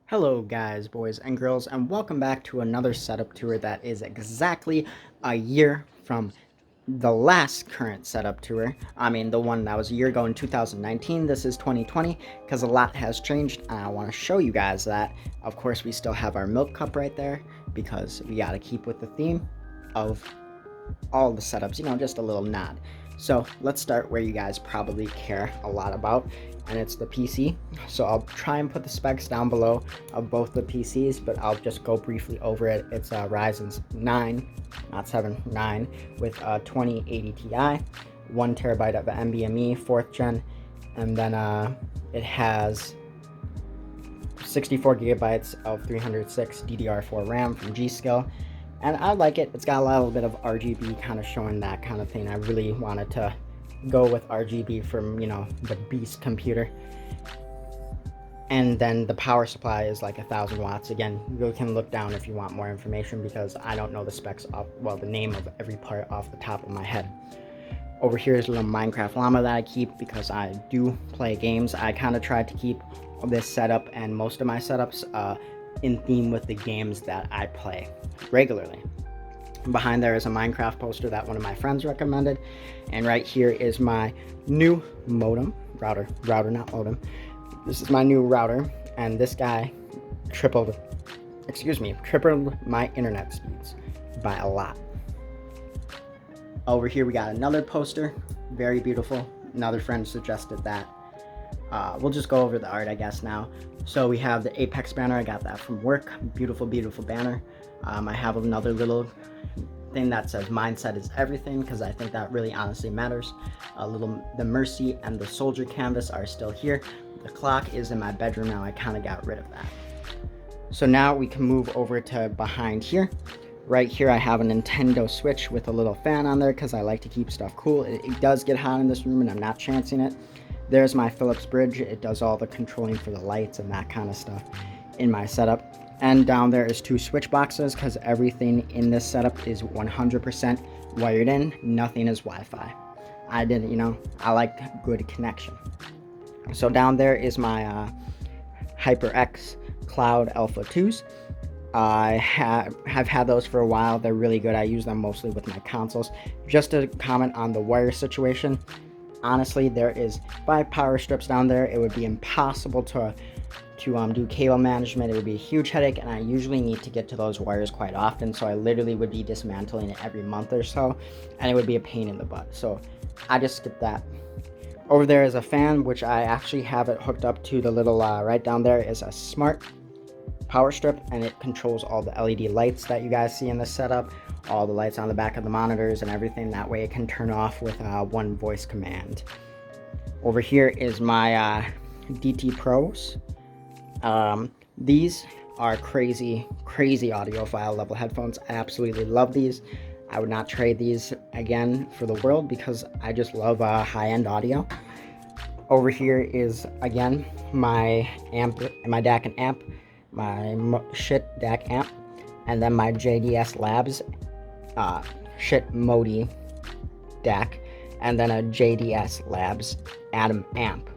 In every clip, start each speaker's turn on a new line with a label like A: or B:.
A: Hello guys, boys and girls, and welcome back to another setup tour that is exactly a year from the last current setup tour. I mean, the one that was a year ago in 2019. This is 2020 because a lot has changed, and I want to show you guys that. Of course, we still have our milk cup right there because we got to keep with the theme of all the setups, just a little nod. So let's start where you guys probably care a lot about, and it's the PC. So I'll try and put the specs down below of both the PCs, but I'll just go briefly over it. It's a Ryzen 9, not 7, 9, with a 2080 Ti, 1 TB of NVMe, 4th gen, and then it has 64 gigabytes of 306 DDR4 RAM from G-Skill, and I like it. It's got a little bit of RGB, kind of showing that kind of thing. I really wanted to go with RGB from, the beast computer. And then the power supply is like 1,000 watts. Again, you can look down if you want more information because I don't know the specs the name of every part off the top of my head. Over here is a little Minecraft llama that I keep because I do play games. I kind of tried to keep this setup and most of my setups in theme with the games that I play regularly. Behind there is a Minecraft poster that one of my friends recommended, and right here is my new router, not modem. This is my new router, and this guy tripled my internet speeds by a lot. Over here we got another poster, very beautiful. Another friend suggested that. We'll just go over the art, I guess, now. So we have the Apex banner. I got that from work. Beautiful, beautiful banner. I have another little thing that says mindset is everything because I think that really honestly matters. The Mercy and the Soldier canvas are still here. The clock is in my bedroom now. I kind of got rid of that. So now we can move over to behind here. Right here I have a Nintendo Switch with a little fan on there because I like to keep stuff cool. It does get hot in this room and I'm not chancing it. There's my Philips bridge. It does all the controlling for the lights and that kind of stuff in my setup. And down there is 2 switch boxes because everything in this setup is 100% wired in. Nothing is Wi-Fi. I like good connection. So down there is my Hyperx Cloud Alpha 2s. I have had those for a while. They're really good. I use them mostly with my consoles. Just to comment on the wire situation, honestly, there is 5 power strips down there. It would be impossible to do cable management. It would be a huge headache, and I usually need to get to those wires quite often, so I literally would be dismantling it every month or so, and it would be a pain in the butt, so I just skipped that. Over there is a fan, which I actually have it hooked up to the little, right down there is a smart power strip, and it controls all the LED lights that you guys see in this setup, all the lights on the back of the monitors and everything. That way it can turn off with one voice command. Over here is my DT Pros. These are crazy audiophile level headphones. I absolutely love these. I would not trade these again for the world because I just love high-end audio. Over here is again my amp, my DAC and amp, my DAC amp, and then my JDS Labs Modi DAC, and then a JDS Labs Atom amp.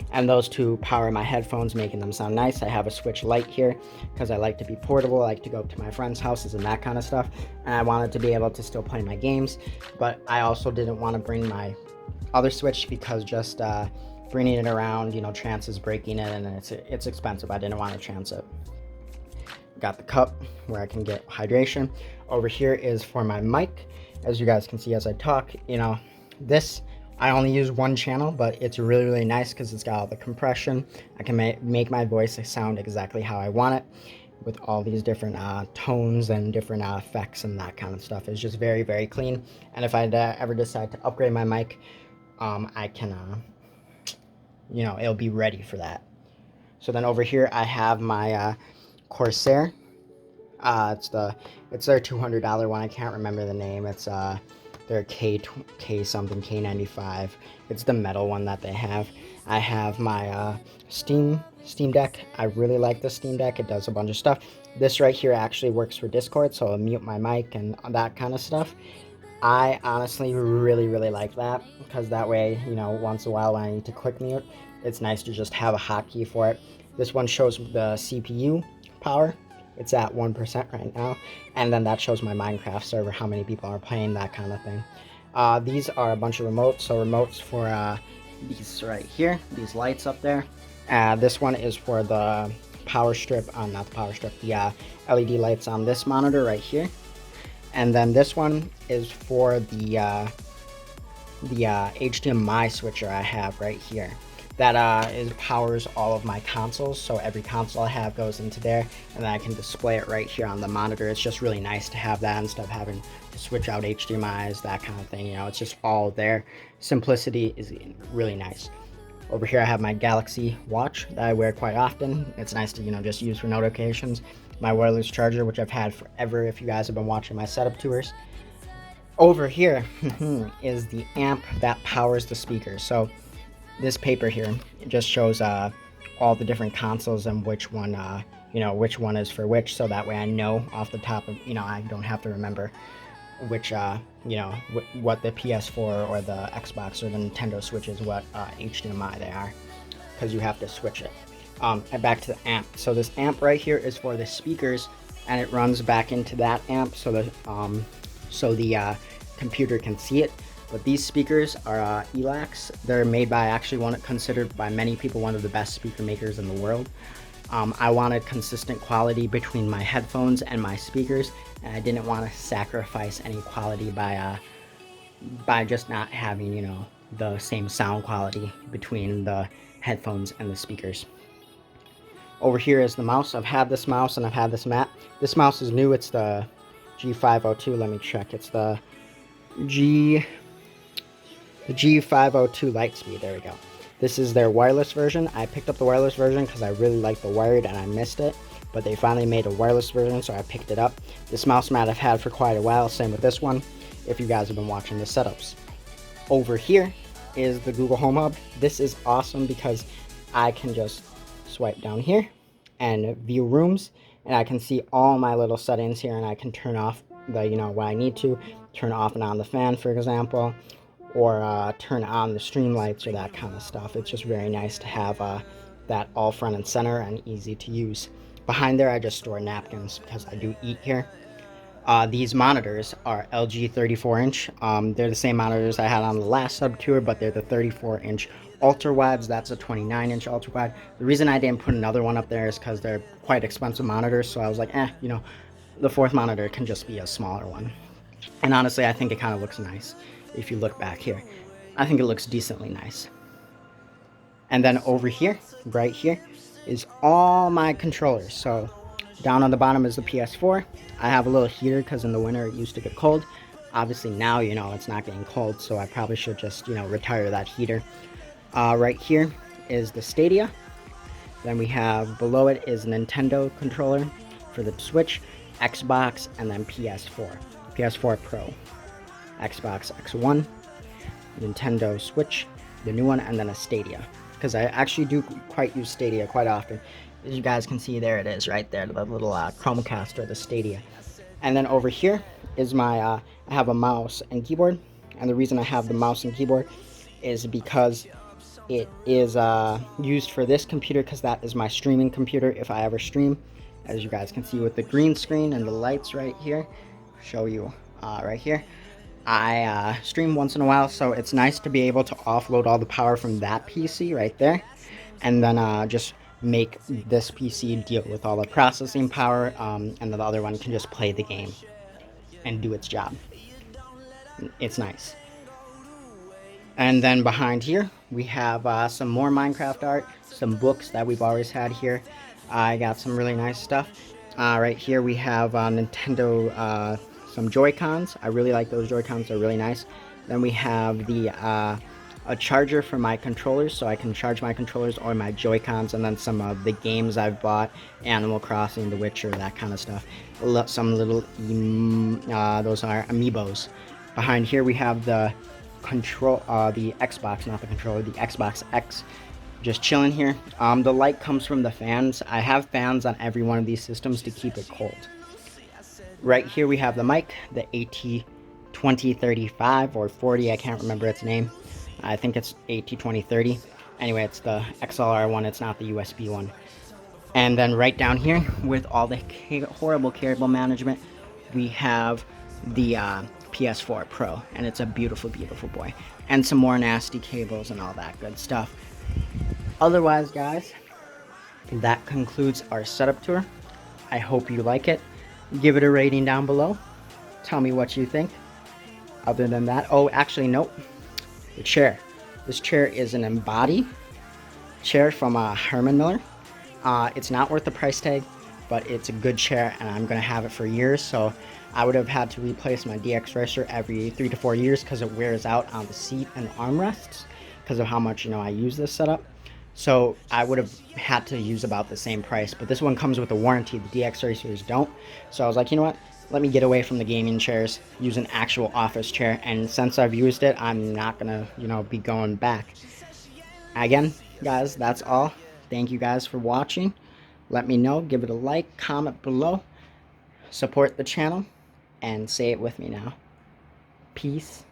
A: And those 2 power my headphones, making them sound nice. I have a Switch Lite here because I like to be portable. I like to go to my friends' houses and that kind of stuff. And I wanted to be able to still play my games, but I also didn't want to bring my other Switch because just bringing it around, chances breaking it, and it's expensive. I didn't want to chance it. Got the cup where I can get hydration. Over here is for my mic. As you guys can see as I talk, this, I only use 1 channel, but it's really nice because it's got all the compression. I can make my voice sound exactly how I want it with all these different tones and different effects and that kind of stuff. It's just very clean. And if I ever decide to upgrade my mic, I can, it'll be ready for that. So then over here I have my Corsair. It's their $200 one. I can't remember the name. It's their K something, K95. It's the metal one that they have. I have my Steam Deck. I really like the Steam Deck. It does a bunch of stuff. This right here actually works for Discord, so I'll mute my mic and that kind of stuff. I honestly really like that because that way, once in a while when I need to quick mute, it's nice to just have a hotkey for it. This one shows the CPU power. It's at 1% right now. And then that shows my Minecraft server, how many people are playing, that kind of thing. These are a bunch of remotes. So remotes for these right here, these lights up there. This one is for the power strip, not the power strip, the LED lights on this monitor right here. And then this one is for the HDMI switcher I have right here. That powers all of my consoles, so every console I have goes into there, and then I can display it right here on the monitor. It's just really nice to have that instead of having to switch out HDMIs, that kind of thing. You know, it's just all there. Simplicity is really nice. Over here I have my Galaxy watch that I wear quite often. It's nice to, you know, just use for notifications. My wireless charger, which I've had forever if you guys have been watching my setup tours. Over here is the amp that powers the speakers. So this paper here, it just shows all the different consoles and which one, you know, which one is for which, so that way I know off the top of, you know, I don't have to remember which, you know, what the PS4 or the Xbox or the Nintendo Switch is, what HDMI they are, because you have to switch it. And back to the amp. So this amp right here is for the speakers, and it runs back into that amp so the computer can see it. But these speakers are ELACs. They're made by considered by many people one of the best speaker makers in the world. I wanted consistent quality between my headphones and my speakers, and I didn't want to sacrifice any quality by just not having, you know, the same sound quality between the headphones and the speakers. Over here is the mouse. I've had this mouse and I've had this mat. This mouse is new. It's the G502. Let me check. It's the G502 Lightspeed. There we go. This is their wireless version. I picked up the wireless version because I really liked the wired and I missed it, but they finally made a wireless version, so I picked it up. This mouse mat I've had for quite a while. Same with this one, if you guys have been watching the setups. Over here is the Google Home Hub. This is awesome because I can just swipe down here and view rooms, and I can see all my little settings here, and I can turn off the, you know, what I need to, turn off and on the fan, for example, or turn on the stream lights or that kind of stuff. It's just very nice to have that all front and center and easy to use. Behind there I just store napkins because I do eat here. These monitors are LG 34-inch. They're the same monitors I had on the last sub tour, but they're the 34-inch ultra wides. That's a 29-inch ultra wide. The reason I didn't put another one up there is because they're quite expensive monitors, so I was like, you know, the fourth monitor can just be a smaller one. And honestly, I think it kind of looks nice. If you look back here, I think it looks decently nice. And then over here, right here, is all my controllers. So down on the bottom is the PS4. I have a little heater because in the winter it used to get cold. Obviously now, you know, it's not getting cold, so I probably should just, you know, retire that heater. Right here is the Stadia. Then we have below it is Nintendo controller for the Switch, Xbox, and then PS4. PS4 Pro, Xbox X1, Nintendo Switch, the new one, and then a Stadia. Because I actually do quite use Stadia quite often. As you guys can see, there it is right there, the little Chromecast or the Stadia. And then over here is my, I have a mouse and keyboard. And the reason I have the mouse and keyboard is because it is used for this computer, because that is my streaming computer if I ever stream. As you guys can see with the green screen and the lights right here. Show you right here. I stream once in a while, so it's nice to be able to offload all the power from that PC right there, and then just make this PC deal with all the processing power, and the other one can just play the game and do its job. It's nice. And then behind here we have some more Minecraft art, some books that we've always had here. I got some really nice stuff. Right here we have Nintendo, some Joy-Cons. I really like those Joy-Cons, they're really nice. Then we have the a charger for my controllers, so I can charge my controllers or my Joy-Cons, and then some of the games I've bought, Animal Crossing, The Witcher, that kind of stuff. Some little, those are amiibos. Behind here we have the the Xbox, not the controller, the Xbox X. Just chilling here. The light comes from the fans. I have fans on every one of these systems to keep it cold. Right here we have the mic, the AT2035 or 40, I can't remember its name. I think it's AT2030. Anyway, it's the XLR one, it's not the USB one. And then right down here, with all the horrible cable management, we have the PS4 Pro, and it's a beautiful, beautiful boy. And some more nasty cables and all that good stuff. Otherwise, guys, that concludes our setup tour. I hope you like it. Give it a rating down below. Tell me what you think. Other than that, oh, actually, nope. The chair. This chair is an embody chair from Herman Miller. It's not worth the price tag, but it's a good chair, and I'm going to have it for years. So I would have had to replace my DX Racer every 3 to 4 years because it wears out on the seat and armrests because of how much, you know, I use this setup. So I would have had to use about the same price, but this one comes with a warranty. The DX Racers don't. So I was like, you know what? Let me get away from the gaming chairs, use an actual office chair, and since I've used it, I'm not gonna, you know, be going back. Again, guys, that's all. Thank you guys for watching. Let me know, give it a like, comment below, support the channel, and say it with me now. Peace